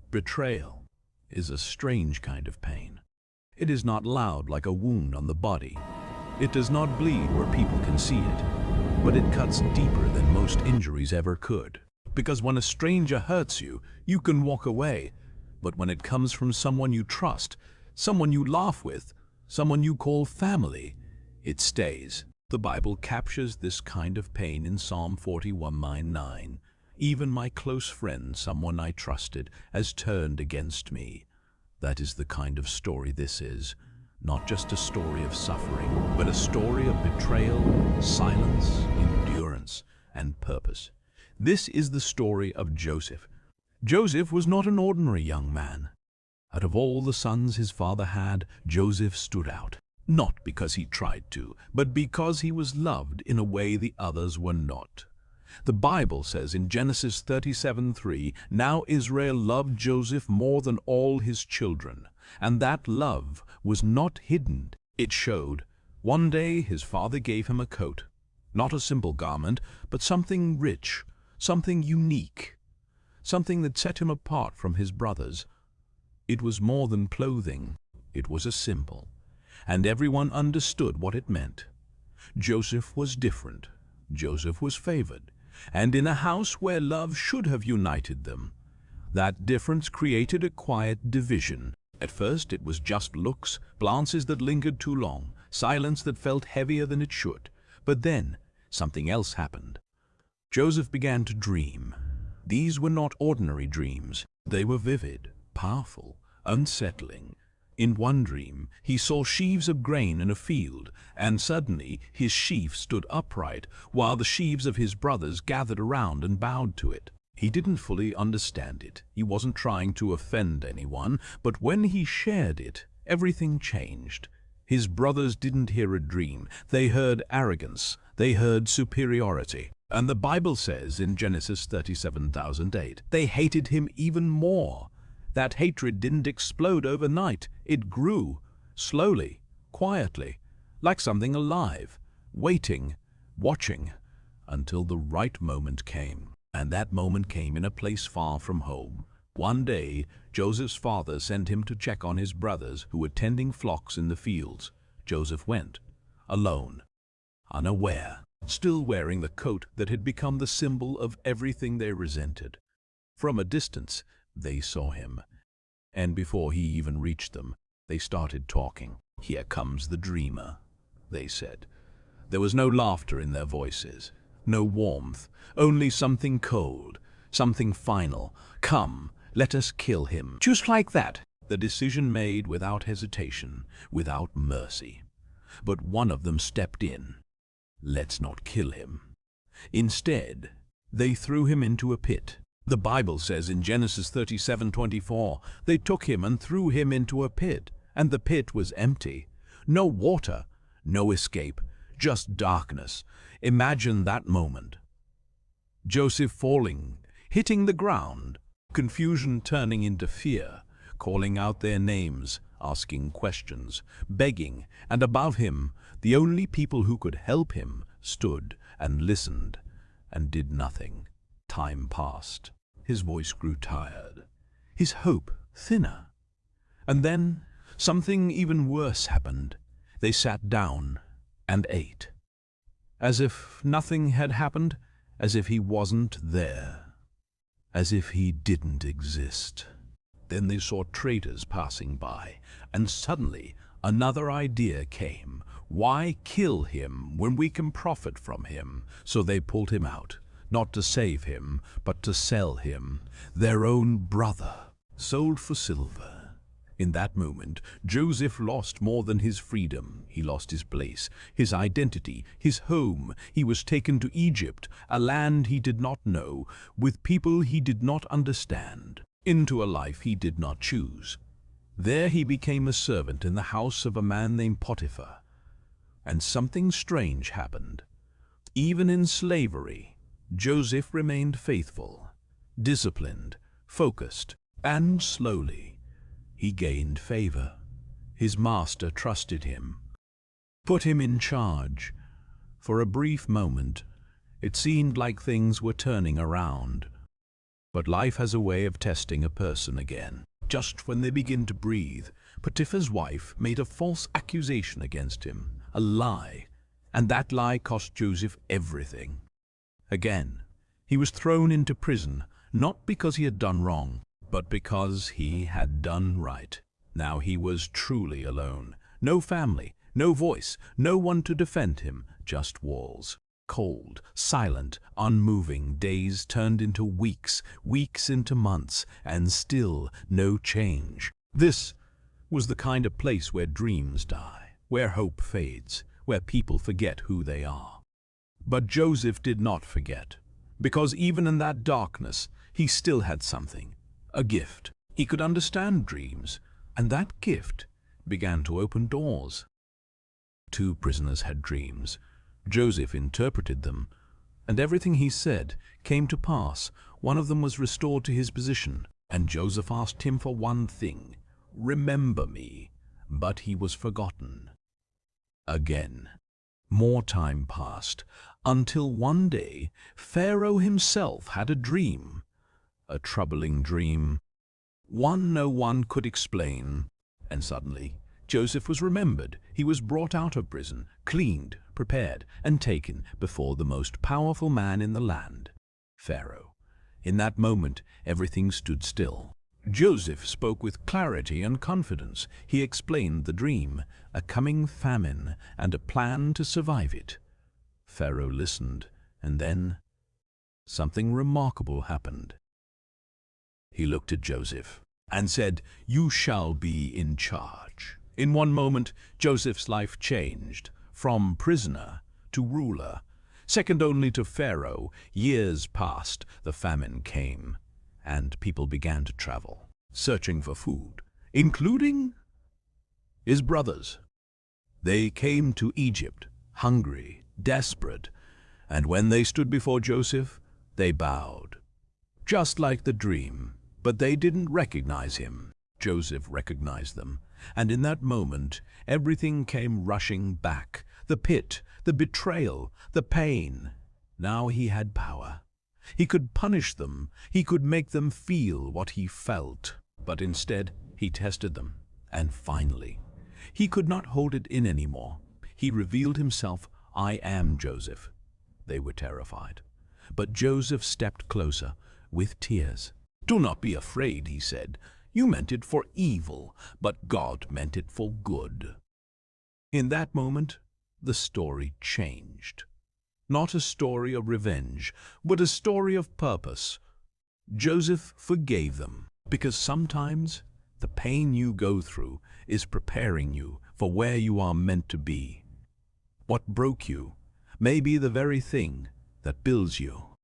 Betrayal is a strange kind of pain. It is not loud like a wound on the body. It does not bleed where people can see it, but it cuts deeper than most injuries ever could. Because when a stranger hurts you, you can walk away. But when it comes from someone you trust, someone you laugh with, someone you call family, it stays. The Bible captures this kind of pain in Psalm 41:9. Even my close friend, someone I trusted, has turned against me. That is the kind of story this is. Not just a story of suffering, but a story of betrayal, silence, endurance, and purpose. This is the story of Joseph. Joseph was not an ordinary young man. Out of all the sons his father had, Joseph stood out. Not because he tried to, but because he was loved in a way the others were not. The Bible says in Genesis 37:3, "Now Israel loved Joseph more than all his children, and that love was not hidden. It showed. One day his father gave him a coat, not a simple garment, but something rich, something unique, something that set him apart from his brothers. It was more than clothing, it was a symbol, and everyone understood what it meant. Joseph was different. Joseph was favored, and in a house where love should have united them. That difference created a quiet division. At first it was just looks, glances that lingered too long, silence that felt heavier than it should. But then something else happened. Joseph began to dream. These were not ordinary dreams. They were vivid, powerful, unsettling. In one dream, he saw sheaves of grain in a field, and suddenly his sheaf stood upright, while the sheaves of his brothers gathered around and bowed to it. He didn't fully understand it. He wasn't trying to offend anyone, but when he shared it, everything changed. His brothers didn't hear a dream. They heard arrogance. They heard superiority. And the Bible says in Genesis 37:8, they hated him even more. That hatred didn't explode overnight. It grew, slowly, quietly, like something alive, waiting, watching, until the right moment came. And that moment came in a place far from home. One day, Joseph's father sent him to check on his brothers who were tending flocks in the fields. Joseph went, alone, unaware, still wearing the coat that had become the symbol of everything they resented. From a distance, they saw him, and before he even reached them, they started talking. "Here comes the dreamer," they said. There was no laughter in their voices, no warmth, only something cold, something final. "Come, let us kill him." Just like that, the decision made without hesitation, without mercy. But one of them stepped in. "Let's not kill him." Instead, they threw him into a pit. The Bible says in Genesis 37:24, they took him and threw him into a pit, and the pit was empty. No water, no escape, just darkness. Imagine that moment. Joseph falling, hitting the ground, confusion turning into fear, calling out their names, asking questions, begging, and above him, the only people who could help him stood and listened and did nothing. Time passed. His voice grew tired, his hope thinner. And then something even worse happened. They sat down and ate, as if nothing had happened, as if he wasn't there, as if he didn't exist. Then they saw traders passing by, and suddenly another idea came. Why kill him when we can profit from him? So they pulled him out. Not to save him, but to sell him, their own brother, sold for silver. In that moment, Joseph lost more than his freedom. He lost his place, his identity, his home. He was taken to Egypt, a land he did not know, with people he did not understand, into a life he did not choose. There he became a servant in the house of a man named Potiphar. And something strange happened. Even in slavery, Joseph remained faithful, disciplined, focused, and slowly he gained favor. His master trusted him, put him in charge. For a brief moment, it seemed like things were turning around. But life has a way of testing a person again, just when they begin to breathe. Potiphar's wife made a false accusation against him, a lie, and that lie cost Joseph everything. Again, he was thrown into prison, not because he had done wrong, but because he had done right. Now he was truly alone. No family, no voice, no one to defend him, just walls. Cold, silent, unmoving, days turned into weeks, weeks into months, and still no change. This was the kind of place where dreams die, where hope fades, where people forget who they are. But Joseph did not forget, because even in that darkness, he still had something, a gift. He could understand dreams, and that gift began to open doors. 2 prisoners had dreams. Joseph interpreted them, and everything he said came to pass. One of them was restored to his position, and Joseph asked him for one thing: "Remember me." But he was forgotten. Again, more time passed, until one day Pharaoh himself had a dream, a troubling dream, one no one could explain, and suddenly Joseph was remembered. He was brought out of prison, cleaned, prepared, and taken before the most powerful man in the land, Pharaoh. In that moment, everything stood still. Joseph spoke with clarity and confidence. He explained the dream, a coming famine, and a plan to survive it. Pharaoh listened, and then something remarkable happened. He looked at Joseph and said, "You shall be in charge." In one moment, Joseph's life changed, from prisoner to ruler. Second only to Pharaoh, years passed, the famine came, and people began to travel, searching for food, including his brothers. They came to Egypt, hungry, desperate, and when they stood before Joseph, they bowed, just like the dream, but they didn't recognize him. Joseph recognized them, and in that moment, everything came rushing back. The pit, the betrayal, the pain. Now he had power. He could punish them. He could make them feel what he felt. But instead, he tested them. And finally, he could not hold it in anymore. He revealed himself. "I am Joseph." They were terrified. But Joseph stepped closer, with tears. "Do not be afraid," he said. "You meant it for evil, but God meant it for good." In that moment, the story changed. Not a story of revenge, but a story of purpose. Joseph forgave them, because sometimes the pain you go through is preparing you for where you are meant to be. What broke you may be the very thing that builds you.